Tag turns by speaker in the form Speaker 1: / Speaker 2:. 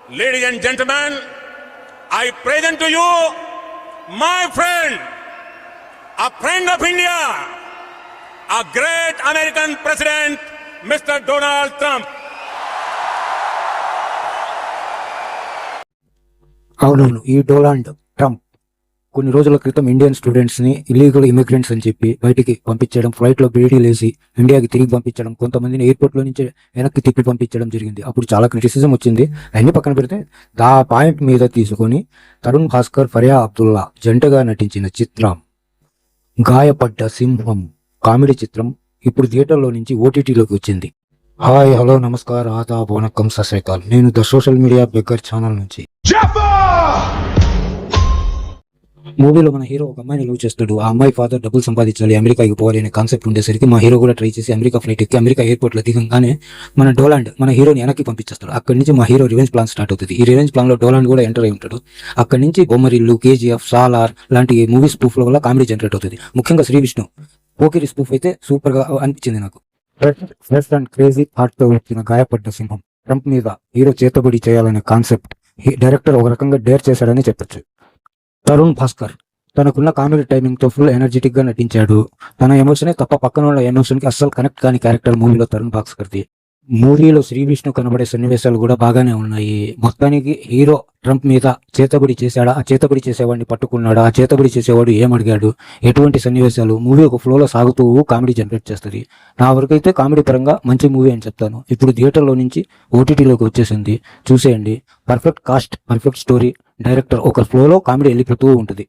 Speaker 1: Ladies and gentlemen, I present to you my friend, a friend of India, a great American president, Mr. Donald Trump.
Speaker 2: అవునవును, ఈ Donald Trump కొన్ని రోజుల క్రితం Indian students ని illegal immigrants అని చెప్పి బయటికి పంపించడం, ఫ్లైట్ లో బేడీలేసి ఇండియాకి తిరిగి పంపించడం, కొంతమందిని ఎయిర్పోర్ట్ లో నుంచి వెనక్కి తిప్పి పంపించడం జరిగింది. అప్పుడు చాలా క్రిటిసిజం వచ్చింది. అన్ని పక్కన పెడితే ఆ పాయింట్ మీద తీసుకొని తరుణ్ భాస్కర్, ఫరియా అబ్దుల్లా జంటగా నటించిన చిత్రం గాయపడ్డ సింహం కామెడీ చిత్రం ఇప్పుడు థియేటర్లో నుంచి ఓటీటీలోకి వచ్చింది. హాయ్, హలో, నమస్కారం, ఆదాబ్, వనక్కం, సత్ శ్రీ అకాల్. నేను the social media beggar channel నుంచి. మూవీలో మన హీరో ఒక అమ్మాయిని లవ్ చేస్తాడు. ఆ అమ్మాయి ఫాదర్ డబ్బులు సంపాదించాలి, అమెరికాకి పోవాలి అనే కాన్సెప్ట్ ఉండేసరికి మా హీరో కూడా ట్రై చేసి అమెరికా ఫ్లైట్ ఎక్కి అమెరికా ఎయిర్పోర్ట్ లో దిగంగానే మన డోలాండ్ మన హీరోని వెనక్కి పంపించేస్తాడు. అక్కడి నుంచి మా హీరో రివెంజ్ ప్లాన్ స్టార్ట్ అవుతుంది. ఈ రివెంజ్ ప్లాన్ లో డోలాండ్ కూడా ఎంటర్ అయి ఉంటాడు. అక్కడి నుంచి బొమ్మరిల్లు, కేజీఎఫ్, సాలార్ లాంటి మూవీ స్పూఫ్ వల్ల కామెడీ జనరేట్ అవుతుంది. ముఖ్యంగా శ్రీ విష్ణు పోకిరి స్పూఫ్ అయితే సూపర్ గా అనిపించింది నాకు. ఫ్రెష్ అండ్ క్రేజీ థాట్ తో వచ్చిన గాయపడ్డ సింహం ట్రంప్ మీద హీరో చేతబడి చేయాలనే కాన్సెప్ట్ డైరెక్టర్ ఒక రకంగా డేర్ చేశాడని చెప్పొచ్చు. తరుణ్ భాస్కర్ తనకున్న కామెడీ టైమింగ్ తో ఫుల్ ఎనర్జెటిక్ గా నటించాడు. తన ఎమోషనే తప్ప పక్కన ఉన్న ఎమోషన్ కి అస్సలు కనెక్ట్ కాని క్యారెక్టర్ మూవీలో తరుణ్ భాస్కర్ది. మూవీలో శ్రీ విష్ణు కనబడే సన్నివేశాలు కూడా బాగానే ఉన్నాయి. మొత్తానికి హీరో ట్రంప్ మీద చేతబడి చేశాడా, ఆ చేతబడి చేసేవాడిని పట్టుకున్నాడా, ఆ చేతబడి చేసేవాడు ఏమడిగాడు, ఎటువంటి సన్నివేశాలు, మూవీ ఒక ఫ్లోలో సాగుతూ కామెడీ జనరేట్ చేస్తుంది. నా వరకు అయితే కామెడీ పరంగా మంచి మూవీ అని చెప్తాను. ఇప్పుడు థియేటర్లో నుంచి ఓటీటీలోకి వచ్చేసింది, చూసేయండి. Perfect cost, perfect story, director ఒక ఫ్లోలో కామెడీ వెళ్ళిపోతూ ఉంటుంది.